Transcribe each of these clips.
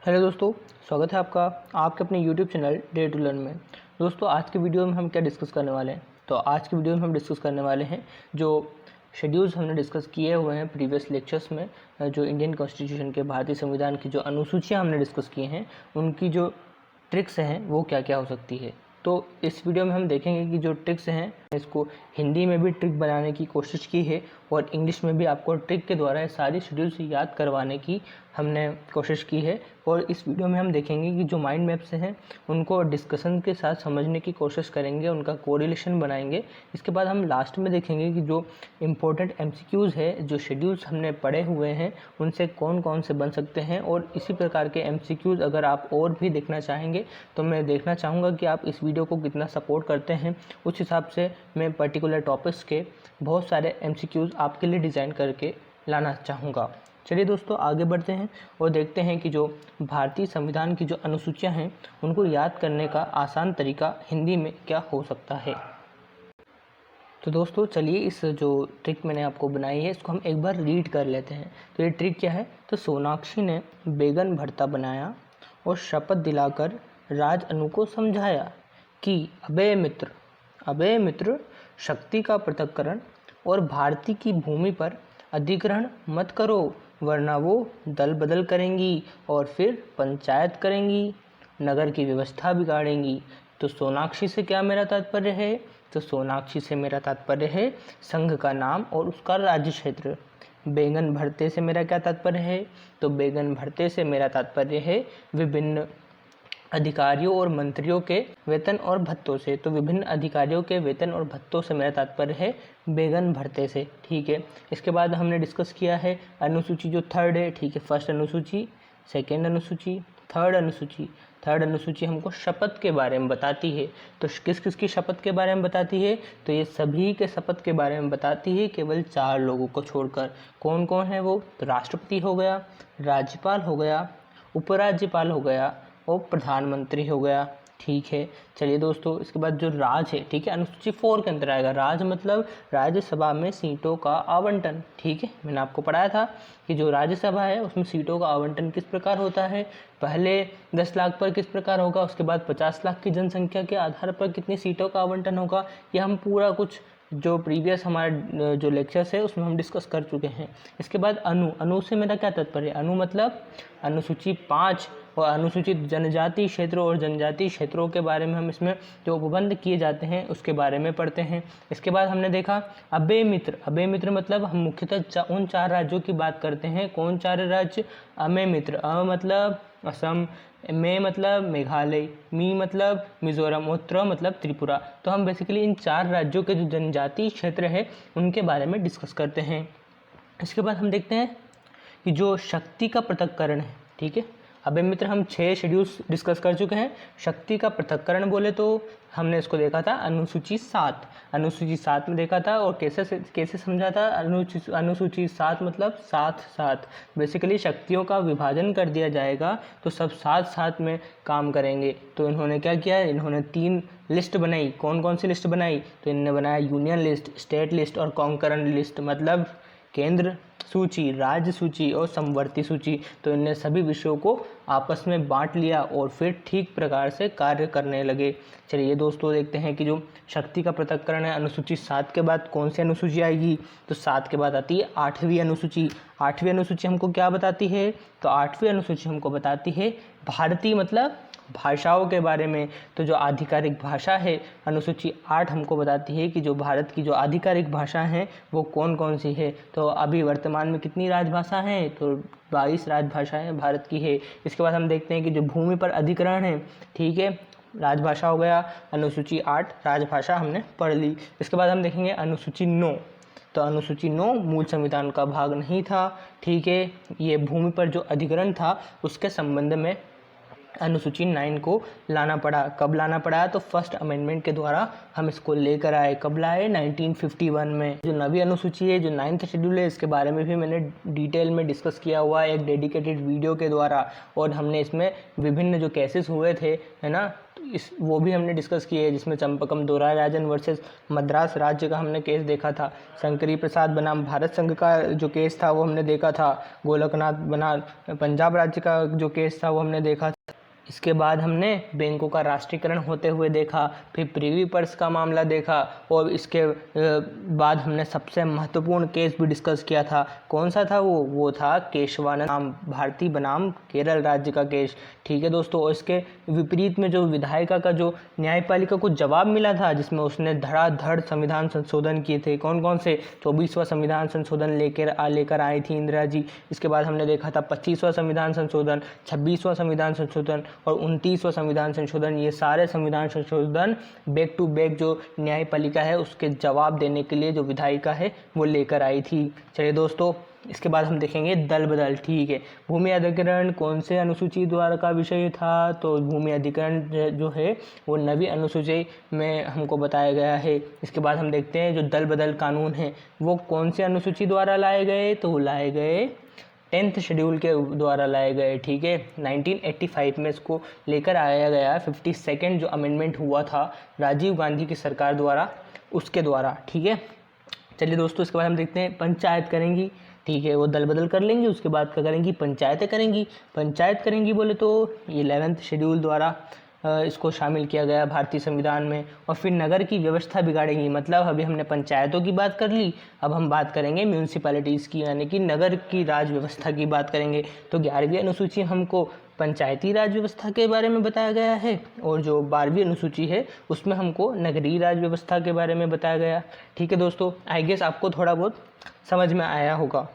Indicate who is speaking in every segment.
Speaker 1: Hello दोस्तों, स्वागत है आपका आपके अपने YouTube channel day to learn में। दोस्तों, आज की वीडियो में हम क्या डिस्कस करने वाले हैं? तो आज की वीडियो में हम डिस्कस करने वाले हैं जो शेड्यूल्स हमने डिस्कस किए हुए हैं प्रीवियस लेक्चर्स में, जो इंडियन कॉन्स्टिट्यूशन के भारतीय संविधान की जो अनुसूचियाँ हमने डिस्कस की हैं, उनकी जो ट्रिक्स हैं वो क्या क्या हो सकती है। तो इस वीडियो में हम देखेंगे कि जो ट्रिक्स हैं इसको हिंदी में भी ट्रिक बनाने की कोशिश की है और इंग्लिश में भी आपको ट्रिक के द्वारा सारी शेड्यूल्स याद करवाने की हमने कोशिश की है। और इस वीडियो में हम देखेंगे कि जो माइंड मैप्स हैं उनको डिस्कशन के साथ समझने की कोशिश करेंगे, उनका कोरिलेशन बनाएंगे। इसके बाद हम लास्ट में देखेंगे कि जो इम्पोर्टेंट एमसीक्यूज़ है, जो शेड्यूल्स हमने पढ़े हुए हैं, उनसे कौन कौन से बन सकते हैं। और इसी प्रकार के एमसीक्यूज़ अगर आप और भी देखना चाहेंगे तो मैं देखना चाहूँगा कि आप इस वीडियो को कितना सपोर्ट करते हैं। उस हिसाब से मैं पर्टिकुलर टॉपिक्स के बहुत सारे एमसीक्यूज़ आपके लिए डिज़ाइन करके लाना चाहूँगा। चलिए दोस्तों, आगे बढ़ते हैं और देखते हैं कि जो भारतीय संविधान की जो अनुसूचियां हैं उनको याद करने का आसान तरीका हिंदी में क्या हो सकता है। तो दोस्तों चलिए, इस जो ट्रिक मैंने आपको बनाई है इसको हम एक बार रीड कर लेते हैं। तो ये ट्रिक क्या है? तो सोनाक्षी ने बैगन भरता बनाया और शपथ दिलाकर राज अनु को समझाया कि अबे मित्र, शक्ति का पृथक्करण और भारती की भूमि पर अधिग्रहण मत करो, वरना वो दल बदल करेंगी और फिर पंचायत करेंगी, नगर की व्यवस्था बिगाड़ेंगी। तो सोनाक्षी से क्या मेरा तात्पर्य है? तो सोनाक्षी से मेरा तात्पर्य है संघ का नाम और उसका राज्य क्षेत्र। बैगन भरते से मेरा क्या तात्पर्य है? तो बैगन भरते से मेरा तात्पर्य है विभिन्न अधिकारियों और मंत्रियों के वेतन और भत्तों से। तो विभिन्न अधिकारियों के वेतन और भत्तों से मेरा तात्पर्य है बैगन भरते से। ठीक है, इसके बाद हमने डिस्कस किया है अनुसूची जो थर्ड है। ठीक है, फर्स्ट अनुसूची, सेकेंड अनुसूची, थर्ड अनुसूची। थर्ड अनुसूची हमको शपथ के बारे में बताती है। तो किस किस की शपथ के बारे में बताती है? तो ये सभी के शपथ के बारे में बताती है, केवल 4 लोगों को छोड़कर। कौन कौन है वो? तो राष्ट्रपति हो गया, राज्यपाल हो गया, उपराज्यपाल हो गया और प्रधानमंत्री हो गया। ठीक है, चलिए दोस्तों, इसके बाद जो राज है, ठीक है, अनुसूची 4 के अंदर आएगा। राज मतलब राज्यसभा में सीटों का आवंटन। ठीक है, मैंने आपको पढ़ाया था कि जो राज्यसभा है उसमें सीटों का आवंटन किस प्रकार होता है। पहले 10 लाख पर किस प्रकार होगा, उसके बाद 50 लाख की जनसंख्या के आधार पर कितनी सीटों का आवंटन होगा। ये हम पूरा कुछ जो प्रीवियस हमारे जो लेक्चर्स है उसमें हम डिस्कस कर चुके हैं। इसके बाद अनु से मेरा क्या तात्पर्य? अनु मतलब अनुसूची 5 और अनुसूचित जनजाति क्षेत्रों और जनजातीय क्षेत्रों के बारे में हम इसमें जो उपबंध किए जाते हैं उसके बारे में पढ़ते हैं। इसके बाद हमने देखा अबे मित्र मतलब हम मुख्यतः उन 4 राज्यों की बात करते हैं। कौन 4 राज्य? अमे मित्र। मतलब असम, मे मतलब मेघालय, मी मतलब मिजोरम और त्र मतलब त्रिपुरा। तो हम बेसिकली इन 4 राज्यों के जो जनजातीय क्षेत्र है उनके बारे में डिस्कस करते हैं। इसके बाद हम देखते हैं कि जो शक्ति का पृथक्करण है। ठीक है, अबे मित्र हम 6 शेड्यूल्स डिस्कस कर चुके हैं। शक्ति का पृथक्करण बोले तो हमने इसको देखा था अनुसूची 7। अनुसूची 7 में देखा था और कैसे समझा था। अनुसूची 7 मतलब 7 बेसिकली शक्तियों का विभाजन कर दिया जाएगा तो सब साथ में काम करेंगे। तो इन्होंने क्या किया? इन्होंने 3 लिस्ट बनाई। कौन कौन सी लिस्ट बनाई? तो इन्होंने बनाया यूनियन लिस्ट, स्टेट लिस्ट और कॉन्करेंट लिस्ट, मतलब केंद्र सूची, राज्य सूची और समवर्ती सूची। तो इनने सभी विषयों को आपस में बांट लिया और फिर ठीक प्रकार से कार्य करने लगे। चलिए दोस्तों, देखते हैं कि जो शक्ति का पृथक्करण है अनुसूची 7 के बाद कौन सी अनुसूची आएगी। तो 7 के बाद आती है 8वीं अनुसूची। 8वीं अनुसूची हमको क्या बताती है? तो 8वीं अनुसूची हमको बताती है भारतीय मतलब भाषाओं के बारे में। तो जो आधिकारिक भाषा है अनुसूची 8 हमको बताती है कि जो भारत की जो आधिकारिक भाषा हैं वो कौन कौन सी है। तो अभी वर्तमान में कितनी राजभाषा हैं? तो 22 राजभाषाएं भारत की है। इसके बाद हम देखते हैं कि जो भूमि पर अधिग्रहण है, ठीक है, राजभाषा हो गया। अनुसूची 8 राजभाषा हमने पढ़ ली। इसके बाद हम देखेंगे अनुसूची 9। तो अनुसूची 9 मूल संविधान का भाग नहीं था। ठीक है, ये भूमि पर जो अधिग्रहण था उसके संबंध में अनुसूची 9 को लाना पड़ा। कब लाना पड़ा? तो फर्स्ट अमेंडमेंट के द्वारा हम इसको लेकर आए। कब लाए? 1951 में। जो 9वीं अनुसूची है, जो 9th शेड्यूल है, इसके बारे में भी मैंने डिटेल में डिस्कस किया हुआ है एक डेडिकेटेड वीडियो के द्वारा। और हमने इसमें विभिन्न जो केसेस हुए थे, है ना, वो भी हमने डिस्कस किए, जिसमें चंपकम दोराय राजन वर्सेस मद्रास राज्य का हमने केस देखा था। शंकरी प्रसाद बनाम भारत संघ का जो केस था वो हमने देखा था। गोलकनाथ बनाम पंजाब राज्य का जो केस था वो हमने देखा था। इसके बाद हमने बैंकों का राष्ट्रीयकरण होते हुए देखा, फिर प्रिवी पर्स का मामला देखा, और इसके बाद हमने सबसे महत्वपूर्ण केस भी डिस्कस किया था। कौन सा था वो था केशवानंद भारती बनाम केरल राज्य का केस। ठीक है दोस्तों, और इसके विपरीत में जो विधायिका का जो न्यायपालिका को जवाब मिला था, जिसमें उसने धड़ाधड़ संविधान संशोधन किए थे। कौन कौन से? 24वां संविधान संशोधन लेकर आई थी इंदिरा जी। इसके बाद हमने देखा था 25वां संविधान संशोधन, 26वां संविधान संशोधन और 29वां संविधान संशोधन। ये सारे संविधान संशोधन बैक टू बैक जो न्यायपालिका है उसके जवाब देने के लिए जो विधायिका है वो लेकर आई थी। चलिए दोस्तों, इसके बाद हम देखेंगे दल बदल। ठीक है, भूमि अधिग्रहण कौन से अनुसूची द्वारा का विषय था? तो भूमि अधिग्रहण जो है वो 9वीं अनुसूची में हमको बताया गया है। इसके बाद हम देखते हैं जो दल बदल कानून है वो कौन से अनुसूची द्वारा लाए गए? तो लाए गए 10th शेड्यूल के द्वारा लाए गए। ठीक है, 1985 में इसको लेकर आया गया। 52nd जो अमेंडमेंट हुआ था राजीव गांधी की सरकार द्वारा, उसके द्वारा। ठीक है, चलिए दोस्तों, इसके बाद हम देखते हैं पंचायत करेंगी। ठीक है, वो दल बदल कर लेंगी, उसके बाद क्या करेंगी? पंचायतें करेंगी। पंचायत करेंगी बोले तो 11th शेड्यूल द्वारा इसको शामिल किया गया भारतीय संविधान में। और फिर नगर की व्यवस्था बिगाड़ेंगी, मतलब अभी हमने पंचायतों की बात कर ली, अब हम बात करेंगे म्यूनसिपैलिटीज़ की, यानी कि नगर की राज व्यवस्था की बात करेंगे। तो 11वीं अनुसूची हमको पंचायती राज व्यवस्था के बारे में बताया गया है, और जो 12वीं अनुसूची है उसमें हमको नगरीय राज व्यवस्था के बारे में बताया गया। ठीक है दोस्तों, आई गेस आपको थोड़ा बहुत समझ में आया होगा।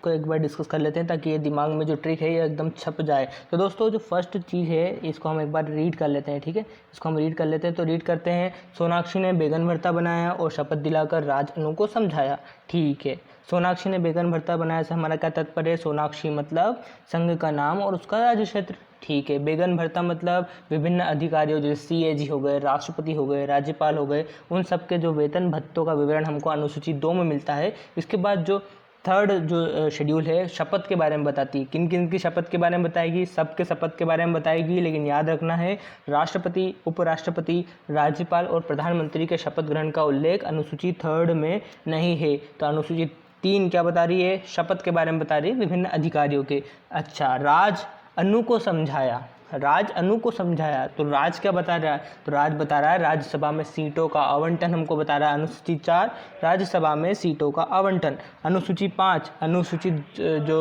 Speaker 1: को एक बार डिस्कस कर लेते हैं ताकि ये दिमाग में जो ट्रिक है ये एकदम छप जाए। तो दोस्तों, जो फर्स्ट चीज़ है इसको हम एक बार रीड कर लेते हैं। ठीक है, इसको हम रीड कर लेते हैं। तो रीड करते हैं, सोनाक्षी ने बैगन भरता बनाया और शपथ दिलाकर राज अनु को समझाया। ठीक है, सोनाक्षी ने बैगन भरता बनाया से हमारा क्या तात्पर्य है? सोनाक्षी मतलब संघ का नाम और उसका राज्य क्षेत्र। ठीक है, बैगन भरता मतलब विभिन्न अधिकारियों जैसे CAG हो गए, राष्ट्रपति हो गए, राज्यपाल हो गए, उन सबके जो वेतन भत्तों का विवरण हमको अनुसूची 2 में मिलता है। इसके बाद जो थर्ड जो शेड्यूल है शपथ के बारे में बताती है। किन किन की शपथ के बारे में बताएगी? सबके शपथ के बारे में बताएगी, लेकिन याद रखना है राष्ट्रपति, उपराष्ट्रपति, राज्यपाल और प्रधानमंत्री के शपथ ग्रहण का उल्लेख अनुसूची 3 में नहीं है। तो अनुसूची 3 क्या बता रही है? शपथ के बारे में बता रही है, विभिन्न अधिकारियों के। अच्छा, राज अनु को समझाया, राज अनु को समझाया, तो राज क्या बता रहा है? तो राज बता रहा है राज्यसभा में सीटों का आवंटन हमको बता रहा है। अनुसूची 4 राज्यसभा में सीटों का आवंटन। अनुसूची 5 अनुसूचित जो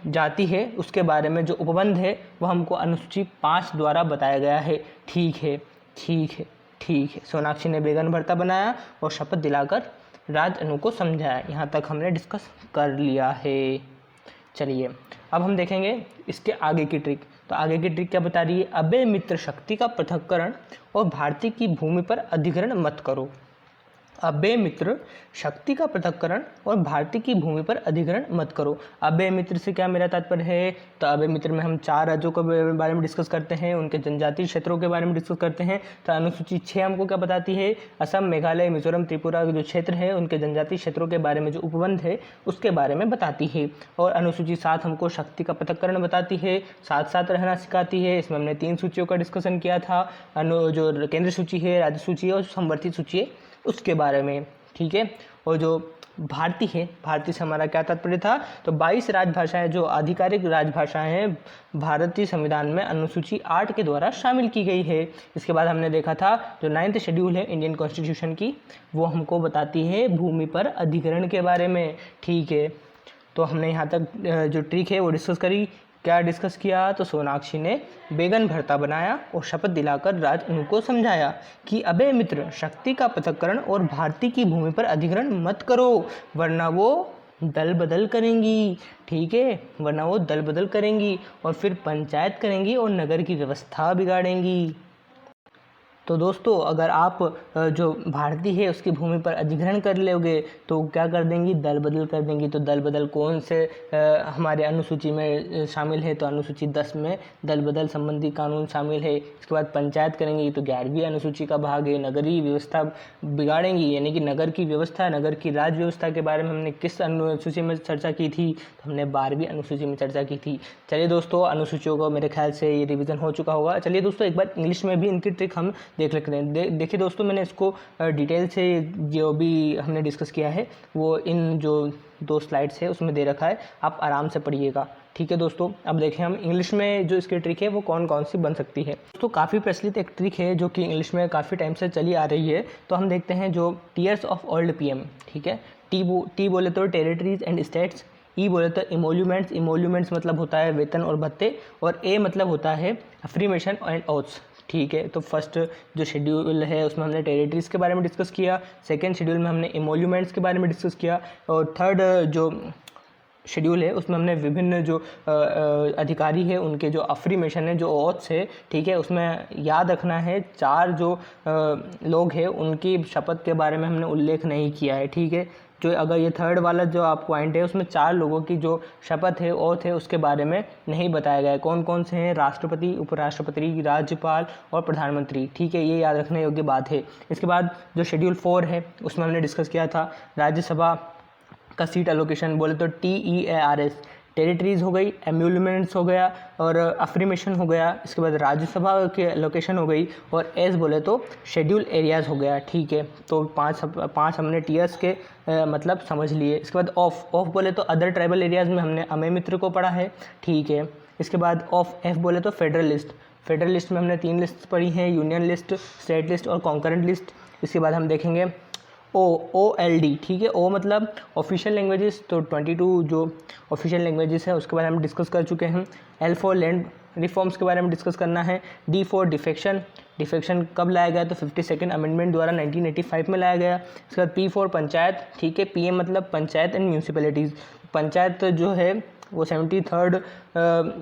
Speaker 1: जाति है उसके बारे में जो उपबंध है वो हमको अनुसूची 5 द्वारा बताया गया है। ठीक है, ठीक है, ठीक है। सोनाक्षी ने बैगन भरता बनाया और शपथ दिलाकर राज अनु को समझाया। यहाँ तक हमने डिस्कस कर लिया है। चलिए, अब हम देखेंगे इसके आगे की ट्रिक। तो आगे की ट्रिक क्या बता रही है? अबे मित्र, शक्ति का पृथक्करण और भारतीय की भूमि पर अधिग्रहण मत करो। अबे मित्र, शक्ति का पृथक्करण और भारतीय की भूमि पर अधिग्रहण मत करो। अबे मित्र से क्या मेरा तात्पर्य है? तो अबे मित्र में हम 4 राज्यों के बारे में डिस्कस करते हैं, उनके जनजातीय क्षेत्रों के बारे में डिस्कस करते हैं। तो अनुसूची 6 हमको क्या बताती है? असम, मेघालय, मिजोरम, त्रिपुरा के जो क्षेत्र है उनके जनजातीय क्षेत्रों के बारे में जो उपबंध है उसके बारे में बताती है। और अनुसूची 7 हमको शक्ति का पृथक्करण बताती है, साथ साथ रहना सिखाती है। इसमें हमने 3 सूचियों का डिस्कशन किया था, जो केंद्र सूची है, राज्य सूची है और संवर्धित सूची है उसके बारे में। ठीक है, और जो भारतीय है, भारतीय से हमारा क्या तात्पर्य था? तो 22 राजभाषाएं जो आधिकारिक राजभाषाएं हैं भारतीय संविधान में अनुसूची 8 के द्वारा शामिल की गई है। इसके बाद हमने देखा था जो 9th शेड्यूल है इंडियन कॉन्स्टिट्यूशन की, वो हमको बताती है भूमि पर अधिग्रहण के बारे में। ठीक है, तो हमने यहाँ तक जो ट्रिक है वो डिस्कस करी। क्या डिस्कस किया? तो सोनाक्षी ने बैगन भरता बनाया और शपथ दिलाकर राज अनु को समझाया कि अबे मित्र, शक्ति का पृथक्करण और भारतीय की भूमि पर अधिग्रहण मत करो, वरना वो दल बदल करेंगी। ठीक है, वरना वो दल बदल करेंगी और फिर पंचायत करेंगी और नगर की व्यवस्था बिगाड़ेंगी। तो दोस्तों अगर आप जो भारतीय है उसकी भूमि पर अधिग्रहण कर लोगे तो क्या कर देंगी, दल बदल कर देंगी। तो दल बदल कौन से हमारे अनुसूची में शामिल है, तो अनुसूची 10 में दल बदल संबंधी कानून शामिल है। इसके बाद पंचायत करेंगी तो 11वीं अनुसूची का भाग है। नगरीय व्यवस्था बिगाड़ेंगी यानी कि नगर की व्यवस्था, नगर की राज्य व्यवस्था के बारे में हमने किस अनुसूची में चर्चा की थी, तो हमने 12वीं अनुसूची में चर्चा की थी। चलिए दोस्तों अनुसूचियों को मेरे ख्याल से ये रिवीजन हो चुका होगा। चलिए दोस्तों एक बार इंग्लिश में भी इनकी ट्रिक हम देख लेते हैं। देखिए दोस्तों मैंने इसको डिटेल से जो भी हमने डिस्कस किया है वो इन जो 2 स्लाइड्स है उसमें दे रखा है, आप आराम से पढ़िएगा। ठीक है दोस्तों, अब देखें हम इंग्लिश में जो इसकी ट्रिक है वो कौन कौन सी बन सकती है। दोस्तों काफ़ी प्रचलित एक ट्रिक है जो कि इंग्लिश में काफ़ी टाइम से चली आ रही है। तो हम देखते हैं जो टीयर्स ऑफ ओल्ड पीएम, ठीक है, टी बोले तो टेरिटरीज एंड स्टेट्स, ई बोले तो इमोल्यूमेंट्स, इमोल्यूमेंट्स मतलब होता है वेतन और भत्ते, और ए मतलब होता है अफ्रीमेशन एंड ओथ्स। ठीक है, तो फर्स्ट जो शेड्यूल है उसमें हमने टेरिटरीज़ के बारे में डिस्कस किया, सेकंड शेड्यूल में हमने इमोल्यूमेंट्स के बारे में डिस्कस किया, और थर्ड जो शेड्यूल है उसमें हमने विभिन्न जो अधिकारी है उनके जो अफ्रीमेशन है, जो ओथ्स है, ठीक है, उसमें याद रखना है 4 जो लोग हैं उनकी शपथ के बारे में हमने उल्लेख नहीं किया है। ठीक है, जो अगर ये थर्ड वाला जो आप पॉइंट है उसमें 4 लोगों की जो शपथ है, ओथ है, उसके बारे में नहीं बताया गया है। कौन कौन से हैं, राष्ट्रपति, उपराष्ट्रपति, राज्यपाल और प्रधानमंत्री। ठीक है, ये याद रखने योग्य बात है। इसके बाद जो शेड्यूल 4 है उसमें हमने डिस्कस किया था राज्यसभा का सीट एलोकेशन, बोले तो TEARS, टेरिटरीज हो गई, एम्यूलमेंट्स हो गया और अफ्रीमेशन हो गया। इसके बाद राज्यसभा की एलोकेशन हो गई, और एस बोले तो शेड्यूल एरियाज़ हो गया। ठीक है, तो पाँच हमने टीयर्स के मतलब समझ लिए। इसके बाद ऑफ बोले तो अदर ट्राइबल एरियाज़ में हमने अमेय मित्र को पढ़ा है। ठीक है, इसके बाद एफ बोले तो फेडरल लिस्ट में हमने 3 लिस्ट पढ़ी हैं, यूनियन लिस्ट, स्टेट लिस्ट और कॉन्करेंट लिस्ट। इसके बाद हम देखेंगे OLD, ठीक है, ओ मतलब ऑफिशियल लैंग्वेजेस, तो 22 जो ऑफिशियल लैंग्वेजेस है उसके बारे में डिस्कस कर चुके हैं। L फॉर लैंड रिफॉर्म्स के बारे में डिस्कस करना है। D फॉर डिफेक्शन कब लाया गया, तो 52nd अमेंडमेंट द्वारा 1985 में लाया गया। इसके बाद P फॉर पंचायत, ठीक है, PM मतलब पंचायत एंड म्यूनसिपैलिटीज़। पंचायत जो है वो 73rd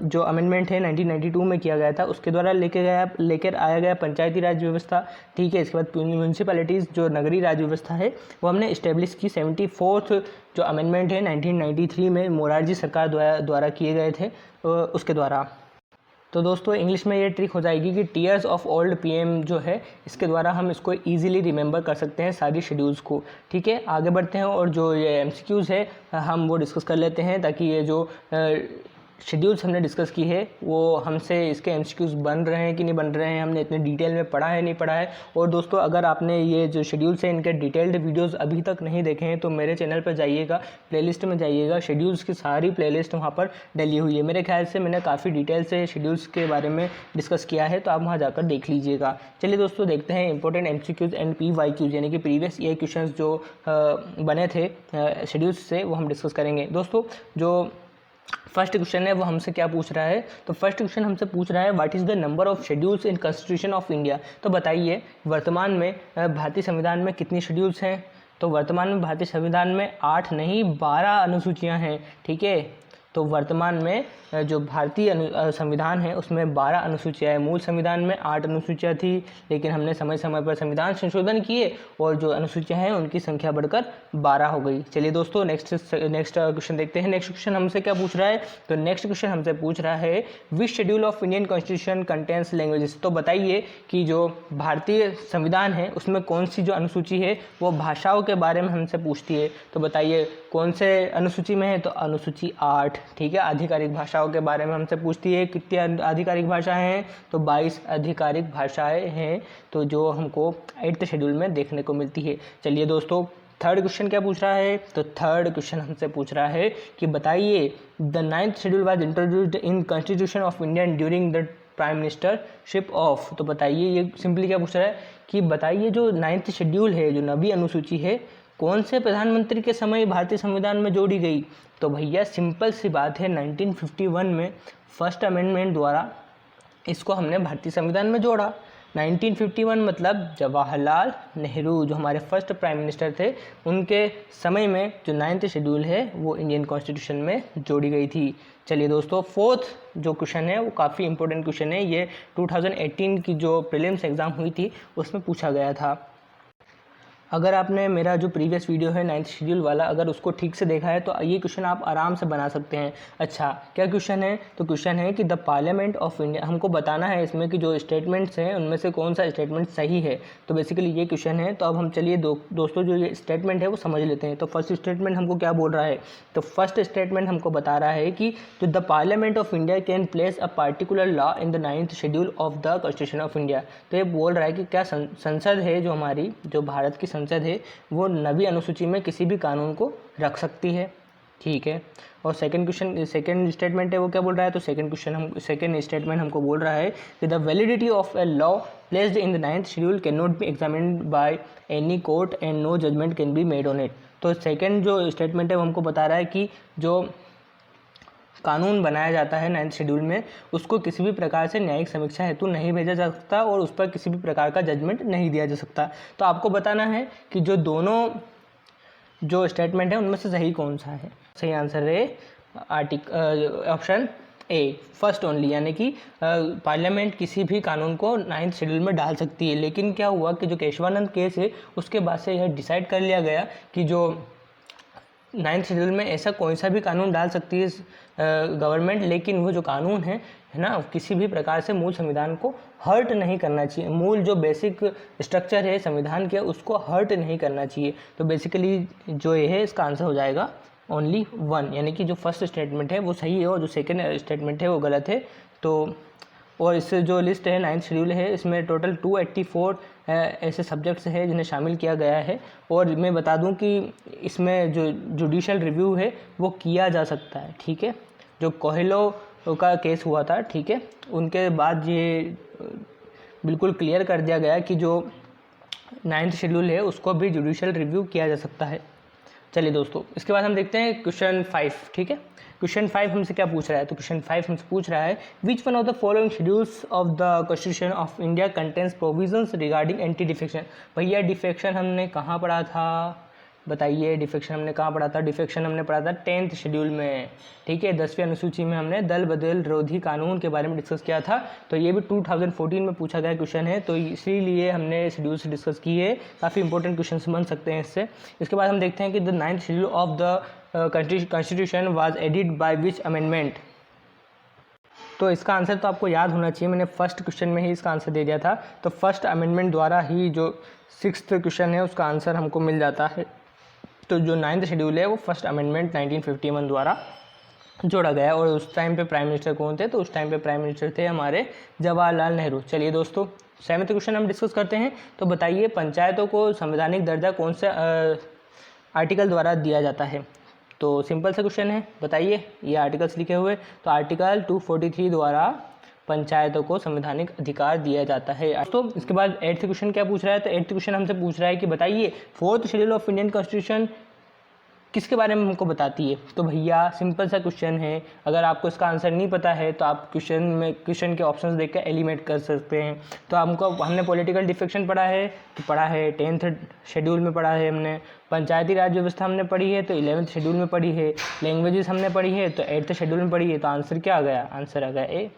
Speaker 1: जो अमेंडमेंट है 1992 में किया गया था, उसके द्वारा लेकर आया गया पंचायती राज व्यवस्था। ठीक है, इसके बाद म्यूनसिपैलिटीज़ जो नगरीय राज व्यवस्था है वो हमने इस्टेब्लिश की 74th जो अमेंडमेंट है 1993 में मोरारजी सरकार द्वारा किए गए थे उसके द्वारा। तो दोस्तों इंग्लिश में ये ट्रिक हो जाएगी कि टीयर्स ऑफ ओल्ड पीएम जो है इसके द्वारा हम इसको इजीली रिमेंबर कर सकते हैं सारी शेड्यूल्स को। ठीक है, आगे बढ़ते हैं और जो ये एमसीक्यूज़ है हम वो डिस्कस कर लेते हैं, ताकि ये जो शेड्यूल्स हमने डिस्कस की है वो हमसे इसके एमसीक्यूज़ बन रहे हैं कि नहीं बन रहे हैं, हमने इतने डिटेल में पढ़ा है नहीं पढ़ा है। और दोस्तों अगर आपने ये जो शेड्यूल्स हैं इनके डिटेल्ड वीडियोस अभी तक नहीं देखे हैं तो मेरे चैनल पर जाइएगा, प्लेलिस्ट में जाइएगा, शेड्यूल्स की सारी प्लेलिस्ट वहाँ पर डली हुई है। मेरे ख्याल से मैंने काफ़ी डिटेल से शेड्यूल्स के बारे में डिस्कस किया है, तो आप वहाँ जाकर देख लीजिएगा। चलिए दोस्तों देखते हैं इंपॉर्टेंट एमसीक्यूज़ एंड PYQs यानी कि प्रीवियस ईयर क्वेश्चन जो बने थे शेड्यूल्स से वो हम डिस्कस करेंगे। दोस्तों जो फर्स्ट क्वेश्चन है वो हमसे क्या पूछ रहा है, तो फर्स्ट क्वेश्चन हमसे पूछ रहा है what is the number of schedules in constitution of India. तो बताइए वर्तमान में भारतीय संविधान में कितनी शेड्यूल्स हैं। तो वर्तमान में भारतीय संविधान में 8 नहीं 12 अनुसूचियां हैं। ठीक है, तो वर्तमान में जो भारतीय संविधान है उसमें 12 अनुसूचियाँ हैं। मूल संविधान में 8 अनुसूचियाँ थी, लेकिन हमने समय समय पर संविधान संशोधन किए और जो अनुसूचियाँ हैं उनकी संख्या बढ़कर 12 हो गई। चलिए दोस्तों नेक्स्ट क्वेश्चन देखते हैं। नेक्स्ट क्वेश्चन हमसे क्या पूछ रहा है, तो नेक्स्ट क्वेश्चन हमसे पूछ रहा है which schedule of Indian constitution contains languages. तो बताइए कि जो भारतीय संविधान है उसमें कौन सी जो अनुसूची है वो भाषाओं के बारे में हमसे पूछती है। तो बताइए कौन से अनुसूची में है, तो अनुसूची 8। ठीक है, आधिकारिक भाषाओं के बारे में हमसे पूछती है कितनी आधिकारिक भाषाएं हैं, तो 22 आधिकारिक भाषाएं हैं, तो जो हमको 8th शेड्यूल में देखने को मिलती है। चलिए दोस्तों थर्ड क्वेश्चन क्या पूछ रहा है, तो थर्ड क्वेश्चन हमसे पूछ रहा है कि बताइए the 9th schedule was introduced in constitution of India during the prime ministership of. तो बताइए ये सिंपली क्या पूछ रहा है कि बताइए जो 9th शेड्यूल है, जो 9वीं अनुसूची है, कौन से प्रधानमंत्री के समय भारतीय संविधान में जोड़ी गई। तो भैया सिंपल सी बात है, 1951 में फर्स्ट अमेंडमेंट द्वारा इसको हमने भारतीय संविधान में जोड़ा। 1951 मतलब जवाहरलाल नेहरू जो हमारे फर्स्ट प्राइम मिनिस्टर थे, उनके समय में जो 9th शेड्यूल है वो इंडियन कॉन्स्टिट्यूशन में जोड़ी गई थी। चलिए दोस्तों, फोर्थ जो क्वेश्चन है वो काफ़ी इंपॉर्टेंट क्वेश्चन है। ये 2018 की जो प्रीलिम्स एग्ज़ाम हुई थी उसमें पूछा गया था। अगर आपने मेरा जो प्रीवियस वीडियो है 9th शेड्यूल वाला, अगर उसको ठीक से देखा है तो ये क्वेश्चन आप आराम से बना सकते हैं। अच्छा, क्या क्वेश्चन है? तो क्वेश्चन है कि द पार्लियामेंट ऑफ इंडिया, हमको बताना है इसमें कि जो स्टेटमेंट्स हैं उनमें से कौन सा स्टेटमेंट सही है। तो बेसिकली ये क्वेश्चन है। तो अब हम चलिए दोस्तों जो ये स्टेटमेंट है वो समझ लेते हैं। तो फर्स्ट स्टेटमेंट हमको क्या बोल रहा है? तो फर्स्ट स्टेटमेंट हमको बता रहा है कि जो the parliament of India can place a particular law in the 9th schedule of the constitution of India. तो ये बोल रहा है कि क्या संसद है, जो हमारी जो भारत की संसद है, वो 9वीं अनुसूची में किसी भी कानून को रख सकती है। ठीक है। और सेकंड स्टेटमेंट है वो क्या बोल रहा है? तो सेकंड स्टेटमेंट हमको बोल रहा है कि the validity of a law placed in the 9th schedule can not be examined by any court and no judgement can be made on it. तो सेकंड जो स्टेटमेंट है वो हमको बता रहा है कि जो कानून बनाया जाता है 9th शेड्यूल में, उसको किसी भी प्रकार से न्यायिक समीक्षा हेतु नहीं भेजा जा सकता और उस पर किसी भी प्रकार का जजमेंट नहीं दिया जा सकता। तो आपको बताना है कि जो दोनों जो स्टेटमेंट है उनमें से सही कौन सा है। सही आंसर है ऑप्शन ए, फर्स्ट ओनली, यानी कि पार्लियामेंट किसी भी कानून को 9th शेड्यूल में डाल सकती है। लेकिन क्या हुआ कि जो केशवानंद केस है उसके बाद से यह डिसाइड कर लिया गया कि जो 9th शेड्यूल में ऐसा कोई सा भी कानून डाल सकती है गवर्नमेंट, लेकिन वो जो कानून है ना, किसी भी प्रकार से मूल संविधान को हर्ट नहीं करना चाहिए। मूल जो बेसिक स्ट्रक्चर है संविधान के उसको हर्ट नहीं करना चाहिए। तो बेसिकली जो ये है इसका आंसर हो जाएगा ओनली 1, यानी कि जो फर्स्ट स्टेटमेंट है वो सही है और जो सेकंड स्टेटमेंट है वो गलत है। तो और इससे जो लिस्ट है 9th शेड्यूल है, इसमें टोटल 284 ऐसे सब्जेक्ट्स हैं जिन्हें शामिल किया गया है। और मैं बता दूं कि इसमें जो जुडिशल रिव्यू है वो किया जा सकता है। ठीक है, जो कोहेलो का केस हुआ था, ठीक है, उनके बाद ये बिल्कुल क्लियर कर दिया गया कि जो 9th शेड्यूल है उसको भी जुडिशल रिव्यू किया जा सकता है। चलिए दोस्तों, इसके बाद हम देखते हैं क्वेश्चन 5। ठीक है, क्वेश्चन 5 हमसे क्या पूछ रहा है? तो क्वेश्चन 5 हमसे पूछ रहा है विच one of the following schedules of the constitution of India contains provisions regarding anti defection. भैया डिफेक्शन हमने कहाँ पढ़ा था? बताइए, डिफेक्शन हमने कहाँ पढ़ा था? डिफेक्शन हमने पढ़ा था 10th शेड्यूल में। ठीक है, 10वीं अनुसूची में हमने दल बदल विरोधी कानून के बारे में डिस्कस किया था। तो ये भी 2014 में पूछा गया क्वेश्चन है, तो इसीलिए हमने शेड्यूल से डिस्कस की है। काफ़ी इंपॉर्टेंट क्वेश्चन बन सकते हैं इससे। इसके बाद हम देखते हैं कि the 9th schedule of the constitution was added by which amendment. तो इसका आंसर तो आपको याद होना चाहिए, मैंने फर्स्ट क्वेश्चन में ही इसका आंसर दे दिया था। तो फर्स्ट अमेंडमेंट द्वारा ही जो 6th क्वेश्चन है उसका आंसर हमको मिल जाता है। तो जो 9th शेड्यूल है वो फर्स्ट अमेंडमेंट 1951 द्वारा जोड़ा गया। और उस टाइम पे प्राइम मिनिस्टर कौन थे? तो उस टाइम पे प्राइम मिनिस्टर थे हमारे जवाहरलाल नेहरू। चलिए दोस्तों, 7th क्वेश्चन हम डिस्कस करते हैं। तो बताइए, पंचायतों को संवैधानिक दर्जा कौन से आर्टिकल द्वारा दिया जाता है? तो सिंपल सा क्वेश्चन है, बताइए, ये आर्टिकल्स लिखे हुए। तो आर्टिकल 243 द्वारा पंचायतों को संवैधानिक अधिकार दिया जाता है। तो इसके बाद 8th क्वेश्चन क्या पूछ रहा है? तो 8th क्वेश्चन हमसे पूछ रहा है कि बताइए 4th schedule of Indian constitution किसके बारे में हमको बताती है? तो भैया सिंपल सा क्वेश्चन है, अगर आपको इसका आंसर नहीं पता है तो आप क्वेश्चन के ऑप्शंस देख कर एलिमिनेट कर सकते हैं। तो हमने पॉलिटिकल डिफेक्शन पढ़ा है, तो पढ़ा है 10th शेड्यूल में पढ़ा है हमने। पंचायती राज व्यवस्था हमने पढ़ी है तो 11th शेड्यूल में पढ़ी है। लैंग्वेजेस हमने पढ़ी है तो 8th शेड्यूल में पढ़ी है। तो आंसर क्या आ गया? आंसर आ गया ए।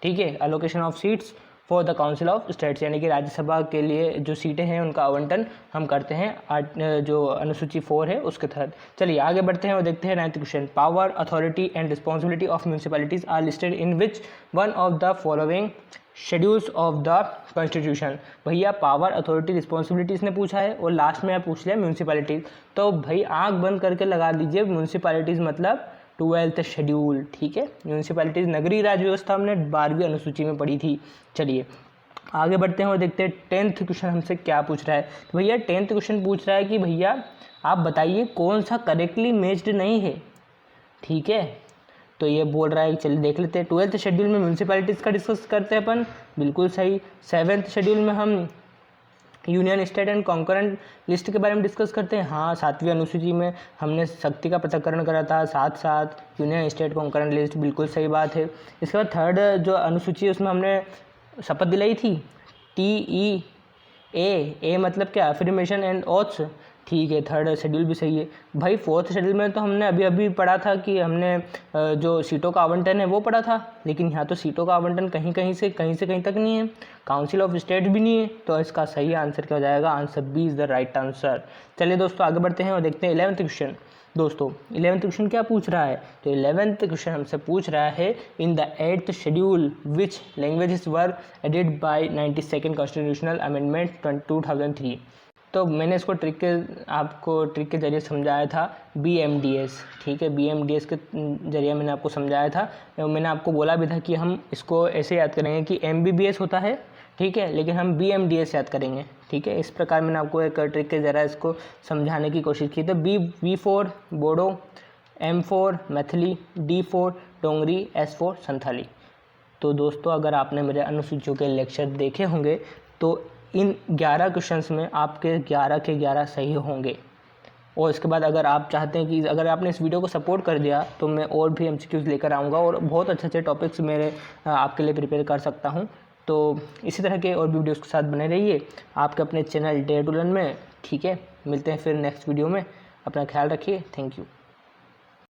Speaker 1: ठीक है, allocation of seats for the council of states, यानी कि राज्यसभा के लिए जो सीटें हैं उनका आवंटन हम करते हैं जो अनुसूची 4 है उसके तहत। चलिए आगे बढ़ते हैं और देखते हैं 9th question. Power, authority and responsibility of municipalities are listed in which one of the following schedules of the constitution. भैया पावर, अथॉरिटी, रिस्पॉन्सिबिलिटीज़ ने पूछा है और लास्ट में पूछ लिया म्यूनसिपैलिटीज़। तो भाई आँख बंद करके लगा लीजिए, म्यूनसिपैलिटीज़ मतलब 12th शेड्यूल। ठीक है, म्यूनसिपैलिटीज़ नगरीय राज्य व्यवस्था हमने 12वीं अनुसूची में पढ़ी थी। चलिए आगे बढ़ते हैं और देखते हैं 10th क्वेश्चन हमसे क्या पूछ रहा है। तो भैया 10th क्वेश्चन पूछ रहा है कि भैया आप बताइए कौन सा करेक्टली मैच्ड नहीं है। ठीक है, तो ये बोल रहा है, चलिए देख लेते हैं। 12th शेड्यूल में म्यूनसिपैलिटीज़ का डिस्कस करते हैं अपन, बिल्कुल सही। 7th शेड्यूल में हम union state and concurrent list के बारे में डिस्कस करते हैं। हाँ, 7वीं अनुसूची में हमने शक्ति का पृथक्करण करा था, साथ साथ यूनियन स्टेट कॉन्करेंट लिस्ट, बिल्कुल सही बात है। इसके बाद 3rd जो अनुसूची है उसमें हमने शपथ दिलाई थी TEA मतलब क्या, अफर्मेशन एंड ओथ्स, ठीक है। थर्ड शेड्यूल भी सही है भाई। फोर्थ शेड्यूल में तो हमने अभी अभी पढ़ा था कि हमने जो सीटों का आवंटन है वो पढ़ा था, लेकिन यहाँ तो सीटों का आवंटन कहीं से कहीं तक नहीं है, काउंसिल ऑफ स्टेट भी नहीं है। तो इसका सही आंसर क्या हो जाएगा, answer B is the right answer. चलिए दोस्तों आगे बढ़ते हैं और देखते हैं 11th क्वेश्चन। दोस्तों 11th क्वेश्चन क्या पूछ रहा है, तो 11th क्वेश्चन हमसे पूछ रहा है in the 8th schedule which languages were added by 92nd constitutional amendment 2003। तो मैंने इसको आपको ट्रिक के जरिए समझाया था, BMDS, ठीक है। BMDS के जरिए मैंने आपको समझाया था। मैंने आपको बोला भी था कि हम इसको ऐसे याद करेंगे कि MBBS होता है, ठीक है, लेकिन हम BMDS याद करेंगे, ठीक है। इस प्रकार मैंने आपको एक ट्रिक के जरिए इसको समझाने की कोशिश की। तो B4 Bodo, M4 Maithili, D4 डोंगरी, S4 संथाली। तो दोस्तों अगर आपने मेरे अनुसूचियों के लेक्चर देखे होंगे तो इन 11 क्वेश्चंस में आपके 11 के 11 सही होंगे। और इसके बाद अगर आप चाहते हैं कि अगर आपने इस वीडियो को सपोर्ट कर दिया तो मैं और भी MCQs लेकर आऊँगा और बहुत अच्छे अच्छे टॉपिक्स मेरे आपके लिए प्रिपेयर कर सकता हूँ। तो इसी तरह के और भी वीडियोज़ के साथ बने रहिए आपके अपने चैनल डेयर टू लर्न में, ठीक है। मिलते हैं फिर नेक्स्ट वीडियो में, अपना ख्याल रखिए, थैंक यू।